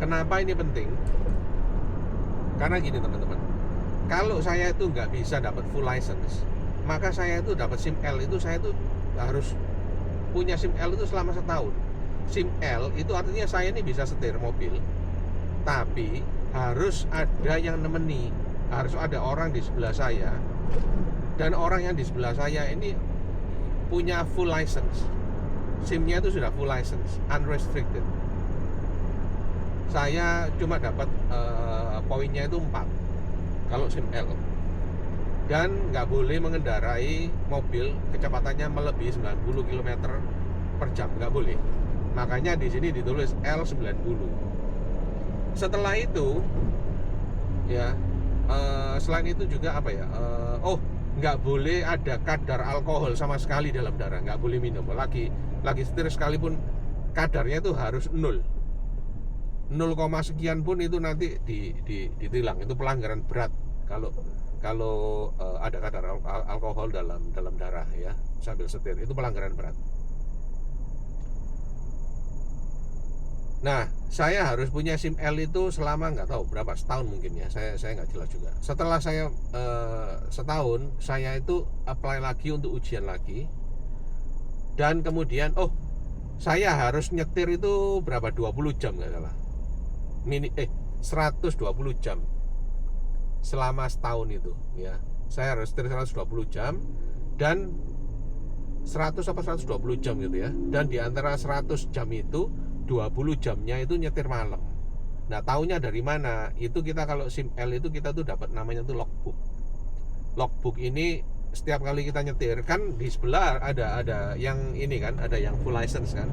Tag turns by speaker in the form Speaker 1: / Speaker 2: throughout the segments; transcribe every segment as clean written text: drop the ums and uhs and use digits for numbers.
Speaker 1: Kenapa ini penting? Karena gini teman-teman, kalau saya itu nggak bisa dapat full license, maka saya itu dapat SIM L itu saya itu harus punya SIM L itu selama setahun. SIM L itu artinya saya ini bisa setir mobil, tapi harus ada yang nemeni, harus ada orang di sebelah saya, dan orang yang di sebelah saya ini punya full license. SIM-nya itu sudah full license, unrestricted. Saya cuma dapat poinnya itu 4 kalau SIM L, dan nggak boleh mengendarai mobil kecepatannya melebihi 90 km per jam, nggak boleh. Makanya di sini ditulis L90. Setelah itu ya, selain itu juga apa ya, nggak boleh ada kadar alkohol sama sekali dalam darah, nggak boleh minum. Lagi setir sekalipun kadarnya itu harus 0 sekian pun itu nanti ditilang. Itu pelanggaran berat kalau ada kadar alkohol dalam darah ya sambil setir, itu pelanggaran berat. Nah, saya harus punya SIM L itu selama nggak tahu berapa, setahun mungkin ya, saya nggak jelas juga. Setelah saya setahun, saya itu apply lagi untuk ujian lagi, dan kemudian saya harus nyetir itu berapa, 20 jam nggak salah, 120 jam selama setahun itu ya. Saya harus setir 120 jam dan 100 apa 120 jam gitu ya. Dan di antara 100 jam itu 20 jamnya itu nyetir malam. Nah, taunya dari mana? Itu kita kalau SIM L itu kita tuh dapat namanya tuh logbook. Logbook ini setiap kali kita nyetir kan di sebelah ada yang ini kan, ada yang full license kan.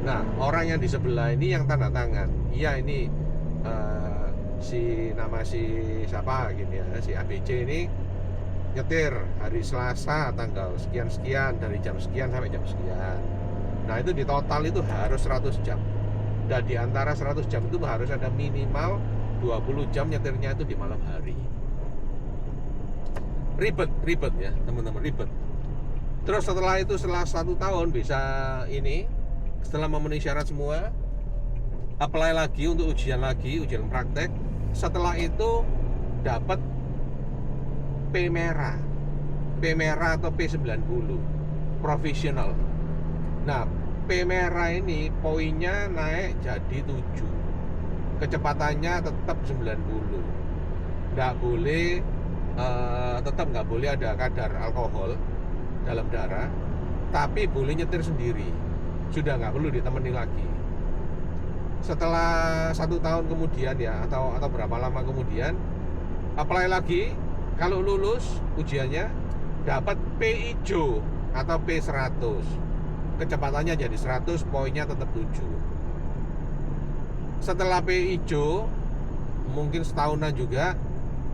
Speaker 1: Nah, orang yang di sebelah ini yang tanda tangan. Iya, ini si siapa gini ya, si ABC ini nyetir hari Selasa tanggal sekian-sekian dari jam sekian sampai jam sekian. Nah, itu di total itu harus 100 jam. Dan di antara 100 jam itu harus ada minimal 20 jam nyetirnya itu di malam hari. Ribet ya teman-teman, ribet. Terus setelah itu, setelah 1 tahun bisa ini, setelah memenuhi syarat semua, apply lagi untuk ujian praktek. Setelah itu dapat P merah atau P90 profesional. Nah, P merah ini poinnya naik jadi 7, kecepatannya tetap 90, nggak boleh tetap nggak boleh ada kadar alkohol dalam darah, tapi boleh nyetir sendiri, sudah nggak perlu ditemani lagi. Setelah 1 tahun kemudian ya, atau berapa lama kemudian, apply lagi. Kalau lulus ujiannya dapat P hijau atau P100, kecepatannya jadi 100, poinnya tetap 7. Setelah P hijau mungkin setahunan juga,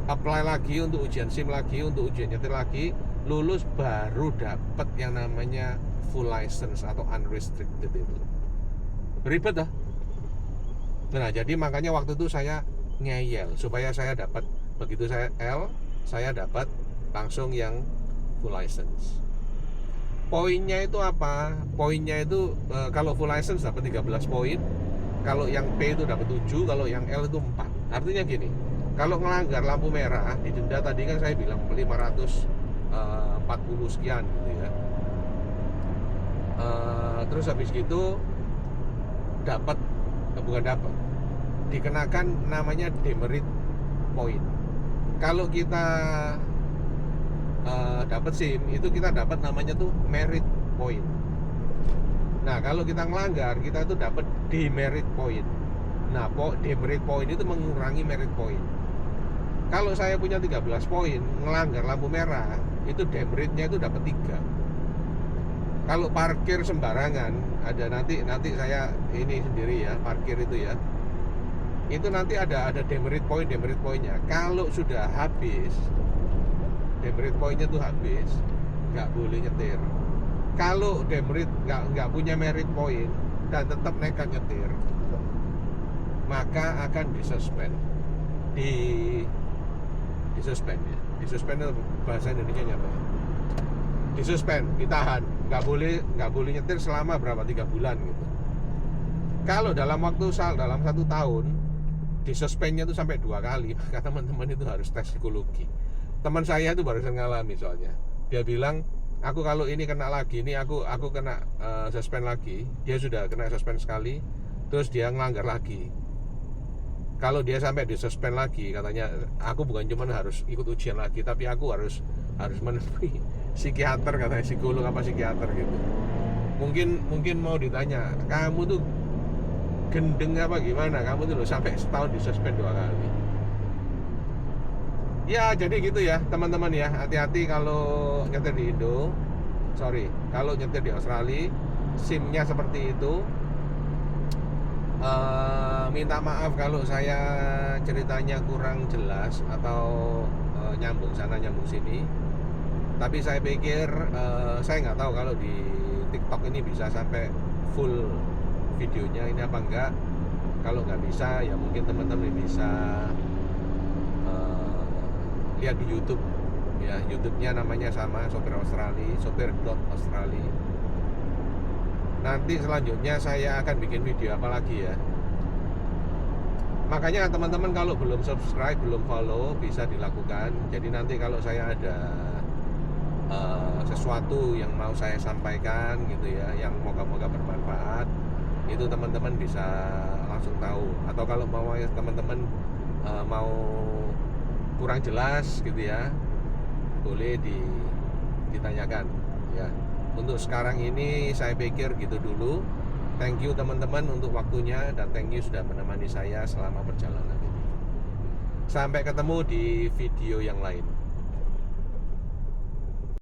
Speaker 1: apply lagi untuk ujian SIM lagi, untuk ujian nyetir lagi, lulus baru dapat yang namanya full license atau unrestricted itu. Ribet dah. Nah, jadi makanya waktu itu saya ngeyel supaya saya dapat, begitu saya L, saya dapat langsung yang full license. Poinnya itu apa? Poinnya itu kalau full license dapat 13 poin, kalau yang P itu dapat 7, kalau yang L itu 4. Artinya gini, kalau melanggar lampu merah didenda, tadi kan saya bilang 540 sekian gitu ya. Terus habis gitu dapat, dikenakan namanya demerit point. Kalau kita dapat SIM itu kita dapat namanya tuh merit point. Nah, kalau kita ngelanggar kita tuh dapat demerit point. Nah, demerit point itu mengurangi merit point. Kalau saya punya 13 poin, ngelanggar lampu merah, itu demeritnya itu dapat 3. Kalau parkir sembarangan, ada nanti saya ini sendiri ya, parkir itu ya, itu nanti ada demerit poinnya. Kalau sudah habis demerit poinnya tuh habis, nggak boleh nyetir. Kalau demerit nggak punya merit point dan tetap nekat nyetir, maka akan disuspend. Disuspend ya. Disuspend itu bahasa Indonesia apa? Disuspend, ditahan. Nggak boleh nyetir selama berapa, 3 bulan gitu. Kalau dalam dalam 1 tahun disuspendnya itu sampai 2 kali, maka teman-teman itu harus tes psikologi. Teman saya itu barusan ngalami soalnya. Dia bilang, aku kalau ini kena lagi, ini aku kena suspend lagi. Dia sudah kena suspend sekali, terus dia ngelanggar lagi. Kalau dia sampai disuspend lagi, katanya aku bukan cuma harus ikut ujian lagi, tapi aku harus menemui psikiater, katanya psikolog apa psikiater gitu. Mungkin mau ditanya, kamu tuh gendeng apa gimana, kamu tuh loh sampai setahun disuspend 2 kali. Ya jadi gitu ya teman-teman ya, hati-hati kalau nyetir di Indo, kalau nyetir di Australia, SIM-nya seperti itu. Minta maaf kalau saya ceritanya kurang jelas atau nyambung sana nyambung sini, tapi saya pikir saya nggak tahu kalau di TikTok ini bisa sampai full videonya ini apa enggak. Kalau nggak bisa ya mungkin teman-teman bisa lihat di YouTube ya. YouTube-nya namanya sama, Sopir Australia, sopir.australia. Nanti selanjutnya saya akan bikin video apa lagi ya. Makanya teman-teman kalau belum subscribe, belum follow, bisa dilakukan. Jadi nanti kalau saya ada sesuatu yang mau saya sampaikan gitu ya, yang moga-moga bermanfaat, itu teman-teman bisa langsung tahu. Atau kalau mau teman-teman mau kurang jelas gitu ya, boleh ditanyakan ya. Untuk sekarang ini saya pikir gitu dulu. Thank you teman-teman untuk waktunya, dan thank you sudah menemani saya selama perjalanan ini. Sampai ketemu di video yang lain.